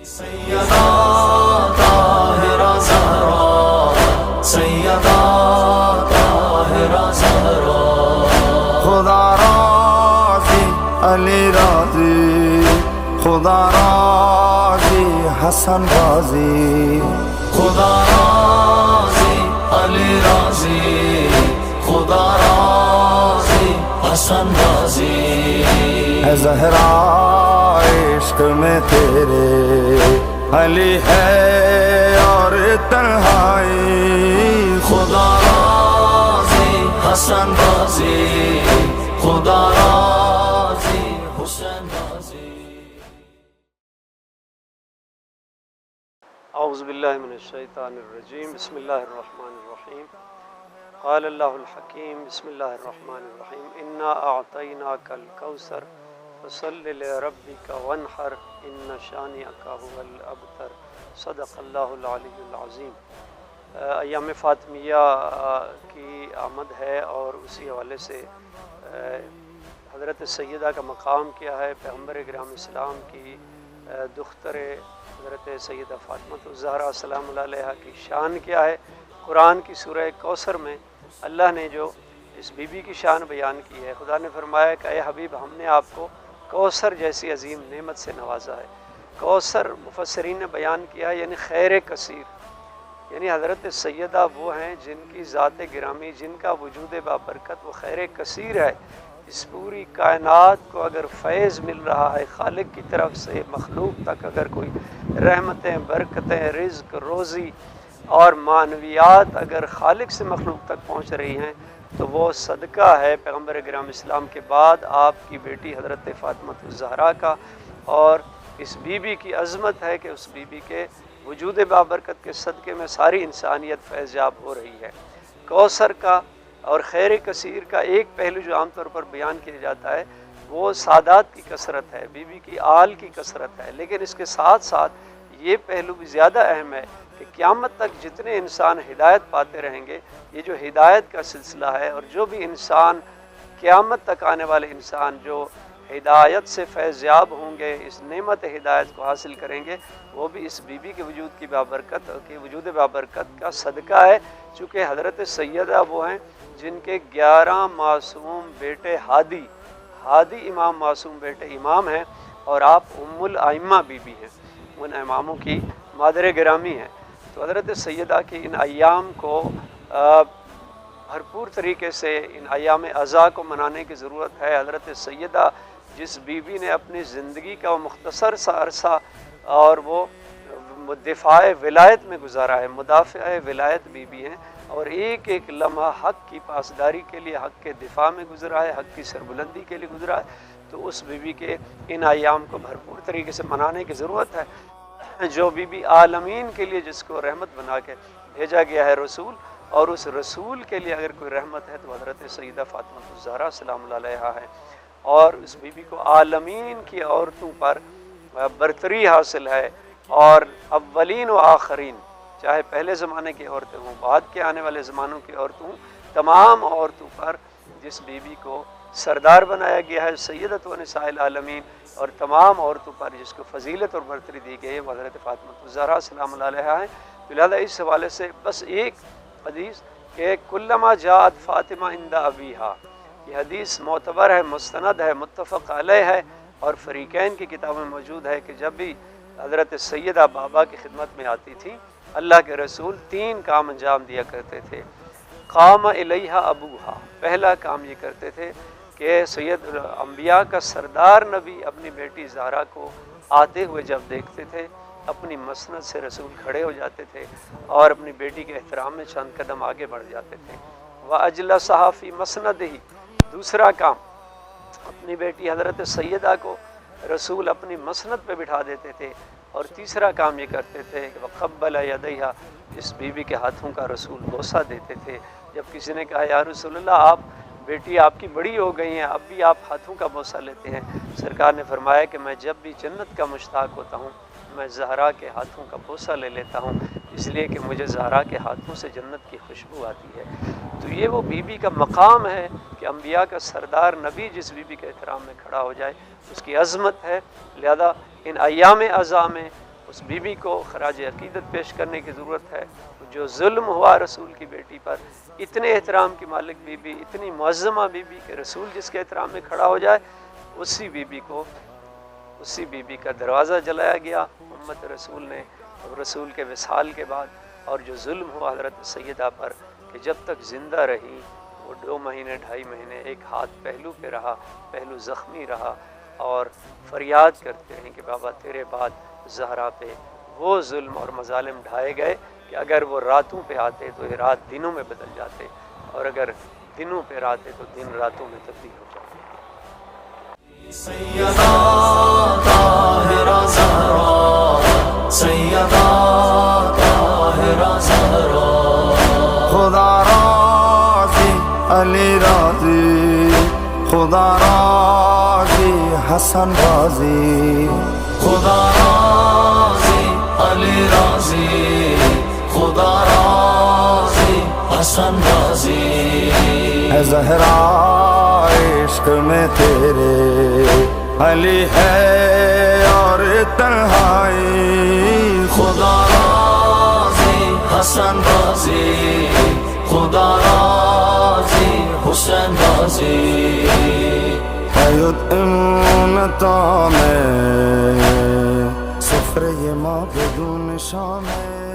سیدہ طاہرہ زہرا، سیدہ طاہرہ زہرا، خدا راضی علی راضی، خدا راضی حسن راضی، خدا راضی علی راضی، خدا راضی حسن راضی، ہے زہرا عشق میں تیرے علی ہے اور تنہائی، خدا راضی حسن راضی، خدا راضی حسین راضی۔ اعوذ باللہ من الشیطان الرجیم، بسم اللہ الرحمن الرحیم۔ قال اللہ الحکیم، بسم اللہ الرحمن الرحیم، انا اعطیناک الکوثر فصل لربک وانحر ان شانئک هو الابتر، صدق اللہ العلی العظیم۔ ایام فاطمیہ کی آمد ہے اور اسی حوالے سے حضرت سیدہ کا مقام کیا ہے، پیغمبر اکرام اسلام کی دختر حضرت سیدہ فاطمہ الزہرا سلام اللہ علیہا کی شان کیا ہے۔ قرآن کی سورہ کوثر میں اللہ نے جو اس بی بی کی شان بیان کی ہے، خدا نے فرمایا کہ اے حبیب ہم نے آپ کو کوثر جیسی عظیم نعمت سے نوازا ہے۔ کوثر مفسرین نے بیان کیا ہے یعنی خیر کثیر، یعنی حضرت سیدہ وہ ہیں جن کی ذات گرامی، جن کا وجود بابرکت وہ خیر کثیر ہے۔ اس پوری کائنات کو اگر فیض مل رہا ہے خالق کی طرف سے، مخلوق تک اگر کوئی رحمتیں، برکتیں، رزق، روزی اور معنویات اگر خالق سے مخلوق تک پہنچ رہی ہیں تو وہ صدقہ ہے پیغمبر اکرام اسلام کے بعد آپ کی بیٹی حضرت فاطمہ الزہرا کا، اور اس بی بی کی عظمت ہے کہ اس بی بی کے وجود بابرکت کے صدقے میں ساری انسانیت فیض یاب ہو رہی ہے۔ کوثر کا اور خیر کثیر کا ایک پہلو جو عام طور پر بیان کیا جاتا ہے وہ سادات کی کثرت ہے، بی بی کی آل کی کثرت ہے، لیکن اس کے ساتھ ساتھ یہ پہلو بھی زیادہ اہم ہے کہ قیامت تک جتنے انسان ہدایت پاتے رہیں گے، یہ جو ہدایت کا سلسلہ ہے، اور جو بھی انسان قیامت تک آنے والے انسان جو ہدایت سے فیض یاب ہوں گے، اس نعمت ہدایت کو حاصل کریں گے، وہ بھی اس بی بی کے وجود کی بابرکت کے وجود بابرکت کا صدقہ ہے، چونکہ حضرت سیدہ وہ ہیں جن کے 11 معصوم بیٹے ہادی امام معصوم بیٹے امام ہیں، اور آپ ام الائمہ بی بی ہیں، ان اماموں کی مادر گرامی ہیں۔ تو حضرت سیدہ کی ان ایام کو بھرپور طریقے سے ان ایام عزا کو منانے کی ضرورت ہے۔ حضرت سیدہ جس بی بی نے اپنی زندگی کا مختصر سا عرصہ اور وہ دفاع ولایت میں گزارا ہے، مدافع ولایت بی بی ہیں، اور ایک ایک لمحہ حق کی پاسداری کے لیے، حق کے دفاع میں گزرا ہے، حق کی سربلندی کے لیے گزرا ہے، تو اس بی بی کے ان ایام کو بھرپور طریقے سے منانے کی ضرورت ہے۔ جو بی بی عالمین کے لیے جس کو رحمت بنا کے بھیجا گیا ہے رسول، اور اس رسول کے لیے اگر کوئی رحمت ہے تو حضرت سیدہ فاطمہ الزہرا سلام اللہ علیہا ہے، اور اس بی بی کو عالمین کی عورتوں پر برتری حاصل ہے، اور اولین و آخرین، چاہے پہلے زمانے کی عورتیں ہوں، بعد کے آنے والے زمانوں کی عورتوں ہوں، تمام عورتوں پر جس بی بی کو سردار بنایا گیا ہے، سیدۃ و نساء العالمین، اور تمام عورتوں پر جس کو فضیلت اور برتری دی گئی ہے وہ حضرت فاطمہ الزہرا سلام اللہ علیہا ہے۔ تو لہٰذا اس حوالے سے بس ایک حدیث کہ کلما جاءت فاطمہ عند ابیہا، یہ حدیث معتبر ہے، مستند ہے، متفق علیہ ہے، اور فریقین کی کتابوں میں موجود ہے کہ جب بھی حضرت سیدہ بابا کی خدمت میں آتی تھی، اللہ کے رسول 3 کام انجام دیا کرتے تھے۔ قام الیہا ابوہا، پہلا کام یہ کرتے تھے کہ سید الانبیاء کا سردار نبی اپنی بیٹی زہرا کو آتے ہوئے جب دیکھتے تھے، اپنی مسند سے رسول کھڑے ہو جاتے تھے اور اپنی بیٹی کے احترام میں چند قدم آگے بڑھ جاتے تھے۔ وَأَجْلَسَهَا فِي مَسْنَدِهِ، دوسرا کام اپنی بیٹی حضرت سیدہ کو رسول اپنی مسند پہ بٹھا دیتے تھے، اور تیسرا کام یہ کرتے تھے کہ وَقَبَّلَ يَدَيْهَا، اس بی بی کے ہاتھوں کا رسول بوسہ دیتے تھے۔ جب کسی نے کہا یا رسول اللہ آپ بیٹی آپ کی بڑی ہو گئی ہیں، اب بھی آپ ہاتھوں کا بوسہ لیتے ہیں، سرکار نے فرمایا کہ میں جب بھی جنت کا مشتاق ہوتا ہوں میں زہرا کے ہاتھوں کا بوسہ لے لیتا ہوں، اس لیے کہ مجھے زہرا کے ہاتھوں سے جنت کی خوشبو آتی ہے۔ تو یہ وہ بی بی کا مقام ہے کہ انبیاء کا سردار نبی جس بی بی کے احترام میں کھڑا ہو جائے، اس کی عظمت ہے۔ لہذا ان ایام عزا میں اس بی بی کو خراج عقیدت پیش کرنے کی ضرورت ہے۔ جو ظلم ہوا رسول کی بیٹی پر، اتنے احترام کی مالک بی بی، اتنی معظمہ بی بی کہ رسول جس کے احترام میں کھڑا ہو جائے، اسی بی بی کا دروازہ جلایا گیا امت رسول نے رسول کے وصال کے بعد۔ اور جو ظلم ہوا حضرت سیدہ پر کہ جب تک زندہ رہی وہ 2 مہینے 2.5 مہینے ایک ہاتھ پہلو پہ رہا، پہلو زخمی رہا، اور فریاد کرتے ہیں کہ بابا تیرے بعد زہرا پہ وہ ظلم اور مظالم ڈھائے گئے کہ اگر وہ راتوں پہ آتے تو یہ رات دنوں میں بدل جاتے، اور اگر دنوں پہ آتے تو دن راتوں میں تبدیل ہو جاتے۔ سیدہ طاہرہ زہرا، سیدہ طاہرہ زہرا، خدا راضی علی راضی، خدا راضی حسن راضی، خدا راضی علی راضی، خدا راضی حسن راضی، ہے زہرا عشق میں تیرے علی ہے اور تنہائی، خدا راضی حسن راضی، خدا راضی حسین راضی، یطعمون طعام سفره ما بدون شامه